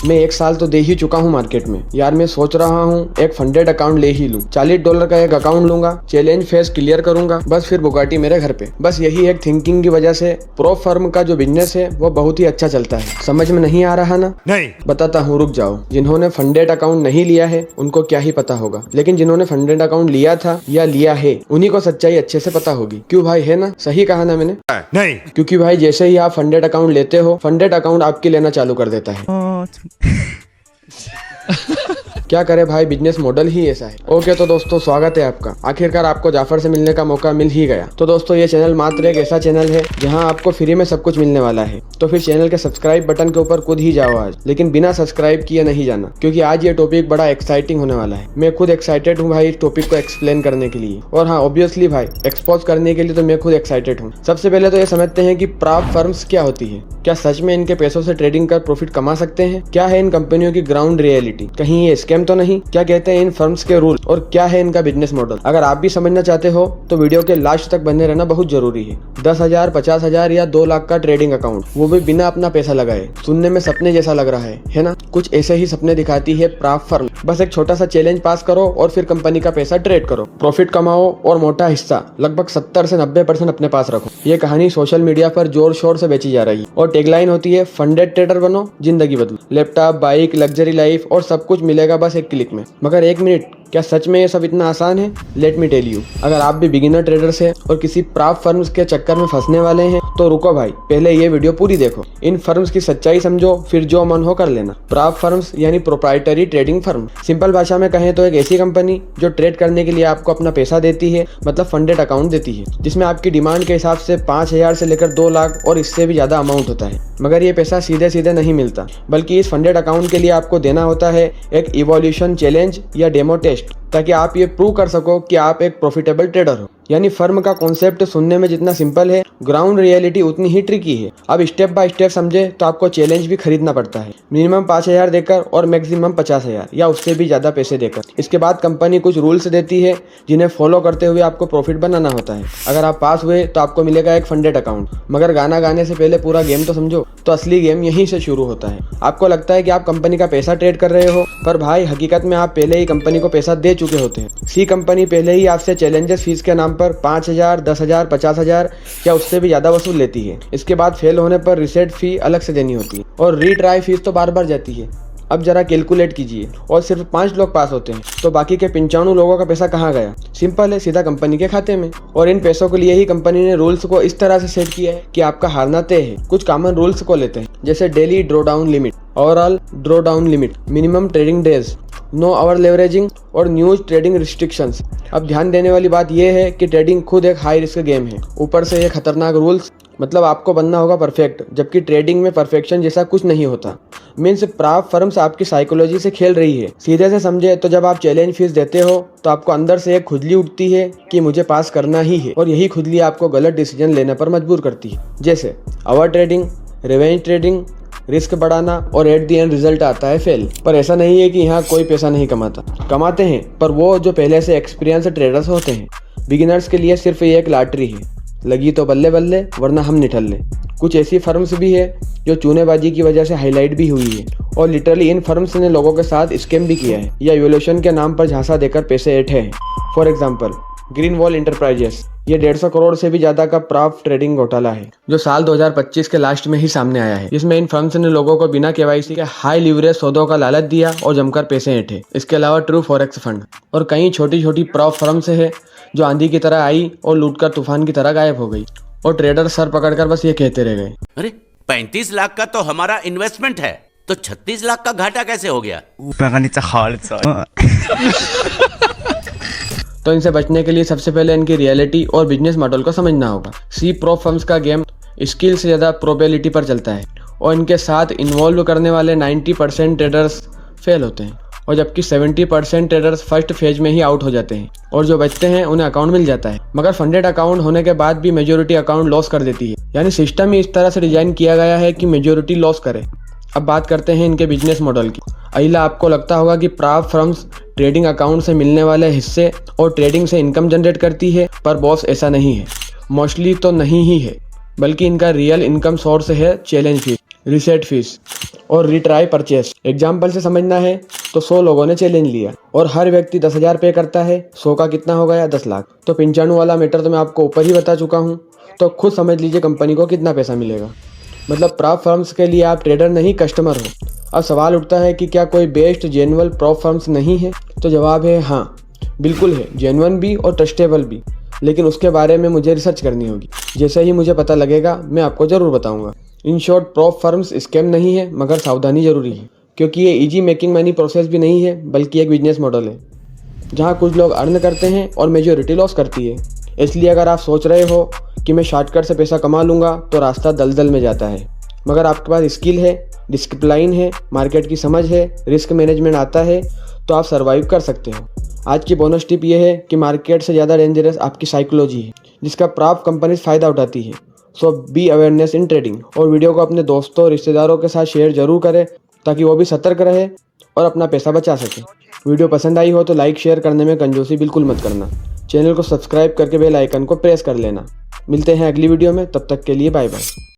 मैं 1 साल तो दे ही चुका हूँ मार्केट में। यार मैं सोच रहा हूँ एक फंडेड अकाउंट ले ही लूँ। $40 का एक अकाउंट लूंगा, चैलेंज फेज क्लियर करूंगा, बस फिर बुगाटी मेरे घर पे। बस यही एक थिंकिंग की वजह से प्रो फर्म का जो बिजनेस है वो बहुत ही अच्छा चलता है। समझ में नहीं आ रहा ना? नहीं। बताता हूँ, रुक जाओ। जिन्होंने फंडेड अकाउंट नहीं लिया है उनको क्या ही पता होगा, लेकिन जिन्होंने फंडेड अकाउंट लिया था या लिया है उन्हीं को सच्चाई अच्छे से पता होगी। क्यों भाई, है ना? सही कहा ना मैंने? नहीं। क्योंकि भाई जैसे ही आप फंडेड अकाउंट लेते हो, फंडेड अकाउंट आपकी लेना चालू कर देता है। क्या करे भाई, बिजनेस मॉडल ही ऐसा है। ओके तो दोस्तों, स्वागत है आपका। आखिरकार आपको जाफर से मिलने का मौका मिल ही गया। तो दोस्तों, ये चैनल मात्र एक ऐसा चैनल है जहां आपको फ्री में सब कुछ मिलने वाला है। तो फिर चैनल के सब्सक्राइब बटन के ऊपर खुद ही जाओ आज, लेकिन बिना सब्सक्राइब किए नहीं जाना, क्योंकि आज ये टॉपिक बड़ा एक्साइटिंग होने वाला है। मैं खुद एक्साइटेड हूँ भाई इस टॉपिक को एक्सप्लेन करने के लिए, और हाँ ऑब्वियसली भाई एक्सपोज करने के लिए तो मैं खुद एक्साइटेड हूँ। सबसे पहले तो ये समझते हैं कि प्राप्त फर्म्स क्या होती है। क्या सच में इनके पैसों से ट्रेडिंग कर प्रॉफिट कमा सकते हैं? क्या है इन कंपनियों की ग्राउंड रियलिटी? कहीं ये स्कैम तो नहीं? क्या कहते हैं इन फर्म्स के रूल, और क्या है इनका बिजनेस मॉडल? अगर आप भी समझना चाहते हो तो वीडियो के लास्ट तक बने रहना बहुत जरूरी है। 10,000, 50,000 या 2 लाख का ट्रेडिंग अकाउंट, वो भी बिना अपना पैसा लगाए। सुनने में सपने जैसा लग रहा है ना? कुछ ऐसे ही सपने दिखाती है प्राप्त फर्म। बस एक छोटा सा चैलेंज पास करो और फिर कंपनी का पैसा ट्रेड करो, प्रॉफिट कमाओ और मोटा हिस्सा लगभग 70 से 90% अपने पास रखो। ये कहानी सोशल मीडिया पर जोर शोर से बेची जा रही है और टैगलाइन होती है, फंडेड ट्रेडर बनो, जिंदगी बदलो। लैपटॉप, बाइक, लग्जरी लाइफ और सब कुछ मिलेगा बस एक क्लिक में। मगर एक मिनट, क्या सच में ये सब इतना आसान है? Let me tell you. अगर आप भी बिगिनर ट्रेडर्स हैं और किसी प्राप्त फर्म्स के चक्कर में फंसने वाले हैं तो रुको भाई, पहले ये वीडियो पूरी देखो। इन फर्म्स की सच्चाई समझो, फिर जो मन हो कर लेना। प्राप्त फर्म्स यानी प्रोप्राइटरी ट्रेडिंग फर्म। सिंपल भाषा में कहें तो एक ऐसी कंपनी जो ट्रेड करने के लिए आपको अपना पैसा देती है, मतलब फंडेड अकाउंट देती है, जिसमें आपकी डिमांड के हिसाब से 5,000 से लेकर 2 लाख और इससे भी ज्यादा अमाउंट होता है। मगर ये पैसा सीधे सीधे नहीं मिलता, बल्कि इस फंडेड अकाउंट के लिए आपको देना होता है एक इवोल्यूशन चैलेंज या डेमो टेस्ट, ताकि आप ये प्रूव कर सको कि आप एक प्रॉफिटेबल ट्रेडर हो। यानी फर्म का कॉन्सेप्ट सुनने में जितना सिंपल है, ग्राउंड रियलिटी उतनी ही ट्रिकी है। अब स्टेप बाय स्टेप समझे तो आपको चैलेंज भी खरीदना पड़ता है, मिनिमम 5,000 देकर और मैक्सिमम 50,000 या उससे भी ज्यादा पैसे देकर। इसके बाद कंपनी कुछ रूल्स देती है जिन्हें फॉलो करते हुए आपको प्रॉफिट बनाना होता है। अगर आप पास हुए तो आपको मिलेगा एक फंडेड अकाउंट। मगर गाना गाने से पहले पूरा गेम तो समझो। तो असली गेम यहीं से शुरू होता है। आपको लगता है कि आप कंपनी का पैसा ट्रेड कर रहे हो, पर भाई हकीकत में आप पहले ही कंपनी को पैसा दे चुके होते हैं। सी कंपनी पहले ही आपसे चैलेंजेस फीस के नाम पर 5,000, 10,000, 50,000 या उससे भी ज्यादा वसूल लेती है। इसके बाद फेल होने पर रीसेट फी अलग से देनी होती है और रीट्राई फीस तो बार बार जाती है। अब जरा कैलकुलेट कीजिए, और सिर्फ 5 लोग पास होते हैं तो बाकी के 95 लोगों का पैसा कहाँ गया? सिंपल है, सीधा कंपनी के खाते में। और इन पैसों के लिए ही कंपनी ने रूल्स को इस तरह से सेट किया है कि आपका हारना तय है। कुछ कॉमन रूल्स को लेते हैं, जैसे daily draw down limit, overall draw down limit, minimum trading days, no over leveraging और न्यूज ट्रेडिंग रिस्ट्रिक्शंस। अब ध्यान देने वाली बात यह है कि ट्रेडिंग खुद एक हाई रिस्क गेम है। ऊपर से ये खतरनाक रूल्स, मतलब आपको बनना होगा परफेक्ट, जबकि ट्रेडिंग में परफेक्शन जैसा कुछ नहीं होता। मीन्स प्राप्त फर्म्स आपकी साइकोलॉजी से खेल रही है। सीधे से समझे तो जब आप चैलेंज फीस देते हो तो आपको अंदर से एक खुजली उठती है कि मुझे पास करना ही है, और यही खुजली आपको गलत डिसीजन लेने पर मजबूर करती है, जैसे over trading, revenge trading, risk बढ़ाना, और एट द एंड रिजल्ट आता है फेल। पर ऐसा नहीं है कि यहाँ कोई पैसा नहीं कमाता, कमाते हैं, पर वो जो पहले से एक्सपीरियंस ट्रेडर्स होते हैं। बिगिनर्स के लिए सिर्फ ये एक लॉटरी है, लगी तो बल्ले बल्ले, वरना हम निठल्ले। कुछ ऐसी फर्म्स भी है जो चूनेबाजी की वजह से हाईलाइट भी हुई है, और लिटरली इन फर्म्स ने लोगों के साथ स्कैम भी किया है या इवोल्यूशन के नाम पर झांसा देकर पैसे ऐंठे हैं। For example green wall enterprises, ये 150 करोड़ से भी ज्यादा का प्राप्त ट्रेडिंग घोटाला है, जो साल 2025 के लास्ट में ही सामने आया है। इसमें इन फर्म्स ने लोगों को बिना केवाईसी के हाई लिवरेज सौदों का लालच दिया और जमकर पैसे ऐंठे। इसके अलावा ट्रू फॉरेक्स फंड और कई छोटी छोटी प्राप्त फर्म्स है जो आंधी की तरह आई और लूटकर तूफान की तरह गायब हो गई, और ट्रेडर सर पकड़कर बस ये कहते रह गए, अरे 35 लाख का तो हमारा इन्वेस्टमेंट है, तो 36 लाख का घाटा कैसे हो गया? तो इनसे बचने के लिए सबसे पहले इनकी रियलिटी और बिजनेस मॉडल को समझना होगा। सी प्रो फर्म्स का गेम स्किल से ज़्यादा प्रोबेबिलिटी पर चलता है, और इनके साथ इन्वॉल्व करने वाले 90% ट्रेडर्स फेल होते हैं, और जबकि 70% ट्रेडर्स फर्स्ट फेज में ही आउट हो जाते हैं, और जो बचते हैं उन्हें अकाउंट मिल जाता है। मगर फंडेड अकाउंट होने के बाद भी मेजोरिटी अकाउंट लॉस कर देती है, यानी सिस्टम ही इस तरह से डिजाइन किया गया है कि मेजोरिटी लॉस करे। अब बात करते हैं इनके बिजनेस मॉडल की। अहिला, आपको लगता होगा कि प्राप्त फर्म्स ट्रेडिंग अकाउंट से मिलने वाले हिस्से और ट्रेडिंग से इनकम जनरेट करती है, पर बॉस ऐसा नहीं है। मोस्टली तो नहीं ही है, बल्कि इनका रियल इनकम सोर्स है चैलेंज फीस, रीसेट फीस और रिट्राई परचेस। एग्जाम्पल से समझना है तो 100 लोगों ने चैलेंज लिया और हर व्यक्ति 10,000 पे करता है, 100 का कितना हो गया, 10 लाख। तो 95 वाला मीटर तो मैं आपको ऊपर ही बता चुका हूँ, तो खुद समझ लीजिए कंपनी को कितना पैसा मिलेगा। मतलब प्रॉप फर्म्स के लिए आप ट्रेडर नहीं कस्टमर हो। अब सवाल उठता है कि क्या कोई बेस्ट जेन्युइन प्रॉप फर्म्स नहीं है? तो जवाब है हाँ, बिल्कुल है, जेन्युइन भी और ट्रस्टेबल भी, लेकिन उसके बारे में मुझे रिसर्च करनी होगी। जैसे ही मुझे पता लगेगा मैं आपको ज़रूर बताऊंगा। In short, prop firms scam नहीं है, मगर सावधानी जरूरी है, क्योंकि ये इजी मेकिंग मनी प्रोसेस भी नहीं है, बल्कि एक बिजनेस मॉडल है जहाँ कुछ लोग अर्न करते हैं और मेजॉरिटी लॉस करती है। इसलिए अगर आप सोच रहे हो कि मैं शॉर्टकट से पैसा कमा लूँगा, तो रास्ता दलदल में जाता है। मगर आपके पास स्किल है, डिसिप्लिन है, मार्केट की समझ है, रिस्क मैनेजमेंट आता है, तो आप सर्वाइव कर सकते हो। आज की बोनस टिप ये है कि मार्केट से ज़्यादा डेंजरस आपकी साइकोलॉजी है, जिसका प्राप्त कंपनीज फ़ायदा उठाती है। सो बी अवेयरनेस इन ट्रेडिंग। और वीडियो को अपने दोस्तों और रिश्तेदारों के साथ शेयर जरूर करें, ताकि वो भी सतर्क रहे और अपना पैसा बचा सके। वीडियो पसंद आई हो तो लाइक शेयर करने में कंजूसी बिल्कुल मत करना। चैनल को सब्सक्राइब करके बेल आइकन को प्रेस कर लेना। मिलते हैं अगली वीडियो में, तब तक के लिए बाय बाय।